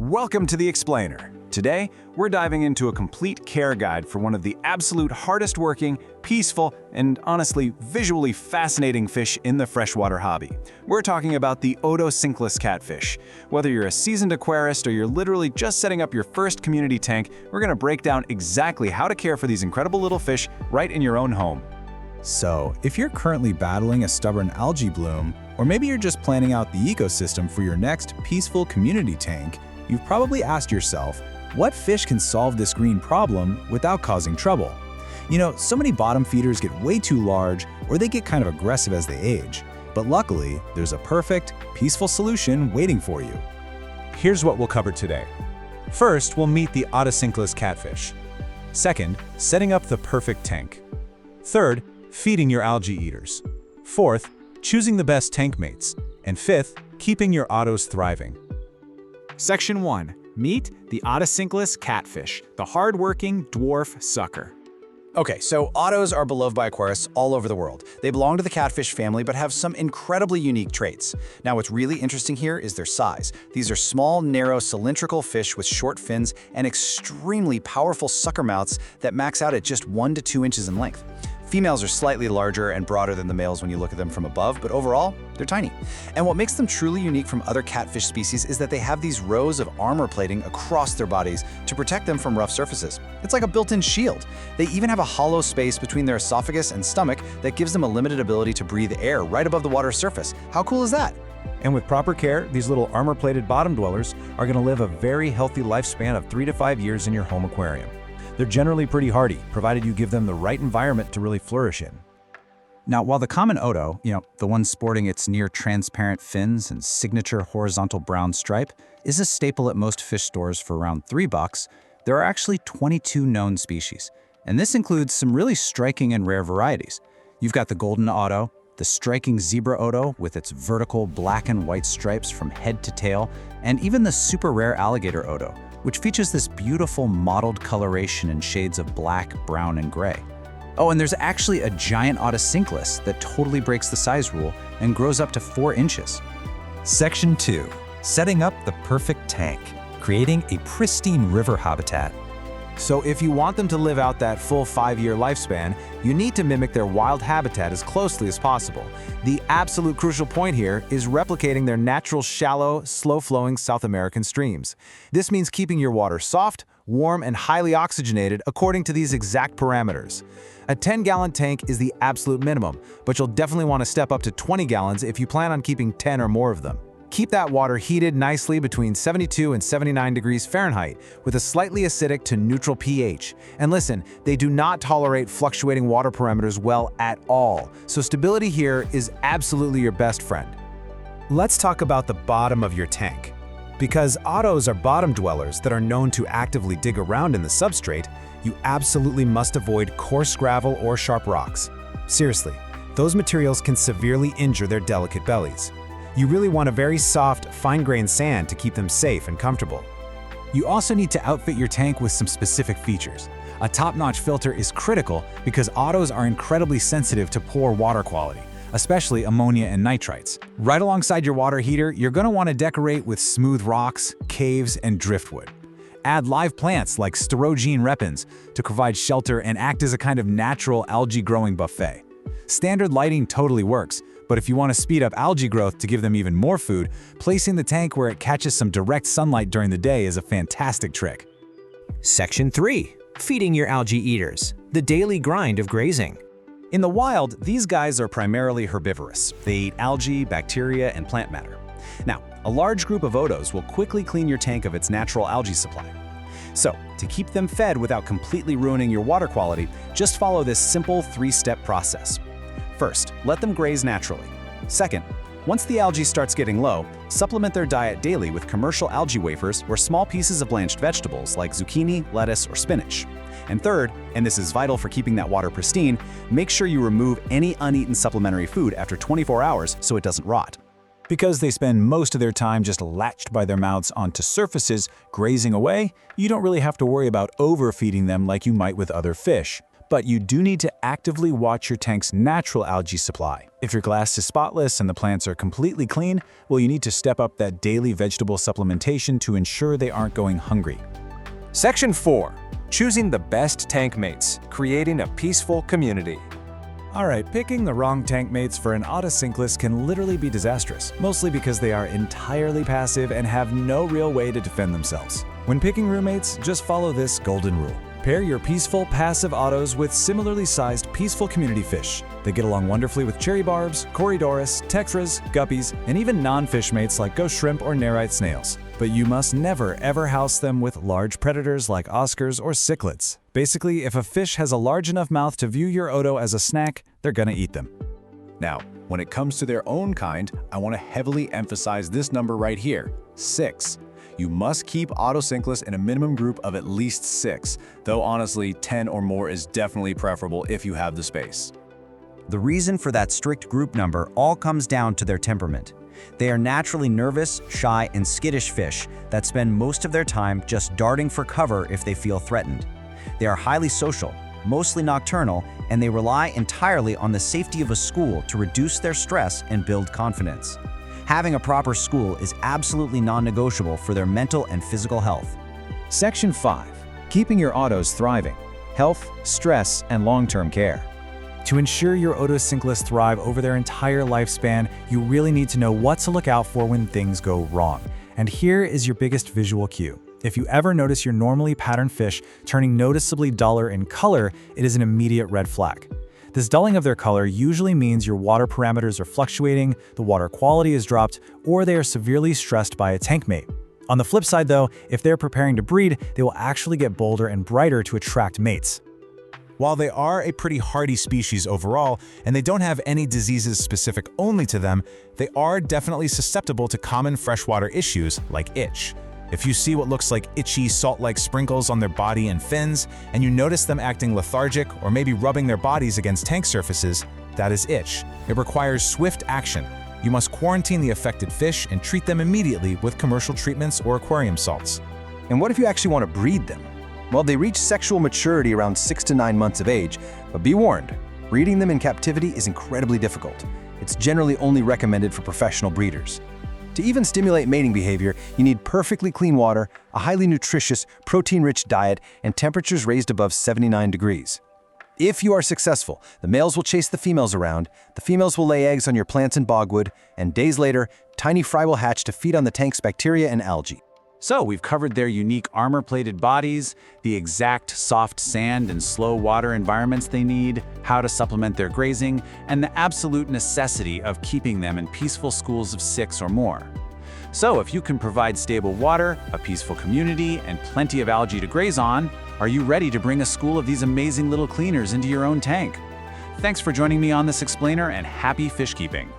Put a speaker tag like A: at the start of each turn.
A: Welcome to The Explainer. Today, we're diving into a complete care guide for one of the absolute hardest working, peaceful, and honestly, visually fascinating fish in the freshwater hobby. We're talking about the Otocinclus catfish. Whether you're a seasoned aquarist or you're literally just setting up your first community tank, we're going to break down exactly how to care for these incredible little fish right in your own home.
B: So, if you're currently battling a stubborn algae bloom, or maybe you're just planning out the ecosystem for your next peaceful community tank, you've probably asked yourself, what fish can solve this green problem without causing trouble? You know, so many bottom feeders get way too large or they get kind of aggressive as they age. But luckily, there's a perfect, peaceful solution waiting for you.
C: Here's what we'll cover today. First, we'll meet the Otocinclus catfish. Second, setting up the perfect tank. Third, feeding your algae eaters. Fourth, choosing the best tank mates. And fifth, keeping your ottos thriving.
A: Section 1. Meet the Otocinclus catfish, the hard-working dwarf sucker.
D: Okay, so ottos are beloved by aquarists all over the world. They belong to the catfish family but have some incredibly unique traits. Now what's really interesting here is their size. These are small, narrow, cylindrical fish with short fins and extremely powerful sucker mouths that max out at just 1 to 2 inches in length. Females are slightly larger and broader than the males when you look at them from above, but overall, they're tiny. And what makes them truly unique from other catfish species is that they have these rows of armor plating across their bodies to protect them from rough surfaces. It's like a built-in shield. They even have a hollow space between their esophagus and stomach that gives them a limited ability to breathe air right above the water's surface. How cool is that?
C: And with proper care, these little armor-plated bottom dwellers are going to live a very healthy lifespan of 3 to 5 years in your home aquarium. They're generally pretty hardy, provided you give them the right environment to really flourish in.
B: Now, while the common Oto, the one sporting its near-transparent fins and signature horizontal brown stripe, is a staple at most fish stores for around $3, there are actually 22 known species. And this includes some really striking and rare varieties. You've got the golden Oto, the striking zebra Oto with its vertical black and white stripes from head to tail, and even the super rare alligator Oto, which features this beautiful mottled coloration in shades of black, brown, and gray. Oh, and there's actually a giant Otocinclus that totally breaks the size rule and grows up to 4 inches.
E: Section 2. Setting up the perfect tank, creating a pristine river habitat.
A: So if you want them to live out that full 5-year lifespan, you need to mimic their wild habitat as closely as possible. The absolute crucial point here is replicating their natural shallow, slow-flowing South American streams. This means keeping your water soft, warm, and highly oxygenated according to these exact parameters. A 10-gallon tank is the absolute minimum, but you'll definitely want to step up to 20 gallons if you plan on keeping 10 or more of them. Keep that water heated nicely between 72 and 79 degrees Fahrenheit with a slightly acidic to neutral pH. And listen, they do not tolerate fluctuating water parameters well at all, so stability here is absolutely your best friend.
C: Let's talk about the bottom of your tank. Because ottos are bottom dwellers that are known to actively dig around in the substrate, you absolutely must avoid coarse gravel or sharp rocks. Seriously, those materials can severely injure their delicate bellies. You really want a very soft, fine-grained sand to keep them safe and comfortable. You also need to outfit your tank with some specific features. A top-notch filter is critical because ottos are incredibly sensitive to poor water quality, especially ammonia and nitrites. Right alongside your water heater, you're going to want to decorate with smooth rocks, caves, and driftwood. Add live plants like Sterogene repens to provide shelter and act as a kind of natural algae-growing buffet. Standard lighting totally works, but if you want to speed up algae growth to give them even more food, placing the tank where it catches some direct sunlight during the day is a fantastic trick.
E: Section 3. Feeding your algae eaters, the daily grind of grazing.
C: In the wild, these guys are primarily herbivorous. They eat algae, bacteria, and plant matter. Now, a large group of ottos will quickly clean your tank of its natural algae supply. So, to keep them fed without completely ruining your water quality, just follow this simple 3-step process. First, let them graze naturally. Second, once the algae starts getting low, supplement their diet daily with commercial algae wafers or small pieces of blanched vegetables like zucchini, lettuce, or spinach. And third, and this is vital for keeping that water pristine, make sure you remove any uneaten supplementary food after 24 hours so it doesn't rot.
B: Because they spend most of their time just latched by their mouths onto surfaces, grazing away, you don't really have to worry about overfeeding them like you might with other fish.
C: But you do need to actively watch your tank's natural algae supply. If your glass is spotless and the plants are completely clean, well, you need to step up that daily vegetable supplementation to ensure they aren't going hungry.
F: Section 4. Choosing the best tank mates, creating a peaceful community.
C: Alright, picking the wrong tank mates for an Otocinclus can literally be disastrous, mostly because they are entirely passive and have no real way to defend themselves. When picking roommates, just follow this golden rule. Pair your peaceful, passive Otos with similarly sized peaceful community fish. They get along wonderfully with cherry barbs, corydoras, tetras, guppies, and even non-fish mates like ghost shrimp or nerite snails. But you must never ever house them with large predators like oscars or cichlids. Basically, if a fish has a large enough mouth to view your Oto as a snack, they're gonna eat them. Now, when it comes to their own kind, I want to heavily emphasize this number right here, 6. You must keep Otocinclus in a minimum group of at least 6, though honestly, 10 or more is definitely preferable if you have the space.
B: The reason for that strict group number all comes down to their temperament. They are naturally nervous, shy, and skittish fish that spend most of their time just darting for cover if they feel threatened. They are highly social, mostly nocturnal, and they rely entirely on the safety of a school to reduce their stress and build confidence. Having a proper school is absolutely non-negotiable for their mental and physical health.
A: Section 5. Keeping your Otos thriving. Health, stress, and long-term care.
C: To ensure your Otocinclus thrive over their entire lifespan, you really need to know what to look out for when things go wrong. And here is your biggest visual cue. If you ever notice your normally patterned fish turning noticeably duller in color, it is an immediate red flag. This dulling of their color usually means your water parameters are fluctuating, the water quality is dropped, or they are severely stressed by a tank mate. On the flip side though, if they're preparing to breed, they will actually get bolder and brighter to attract mates. While they are a pretty hardy species overall, and they don't have any diseases specific only to them, they are definitely susceptible to common freshwater issues like itch. If you see what looks like itchy, salt-like sprinkles on their body and fins, and you notice them acting lethargic or maybe rubbing their bodies against tank surfaces, that is itch. It requires swift action. You must quarantine the affected fish and treat them immediately with commercial treatments or aquarium salts.
F: And what if you actually want to breed them? Well, they reach sexual maturity around 6 to 9 months of age, but be warned, breeding them in captivity is incredibly difficult. It's generally only recommended for professional breeders. To even stimulate mating behavior, you need perfectly clean water, a highly nutritious, protein-rich diet, and temperatures raised above 79 degrees. If you are successful, the males will chase the females around, the females will lay eggs on your plants and bogwood, and days later, tiny fry will hatch to feed on the tank's bacteria and algae.
A: So we've covered their unique armor-plated bodies, the exact soft sand and slow water environments they need, how to supplement their grazing, and the absolute necessity of keeping them in peaceful schools of 6 or more. So if you can provide stable water, a peaceful community, and plenty of algae to graze on, are you ready to bring a school of these amazing little cleaners into your own tank? Thanks for joining me on this explainer, and happy fish keeping.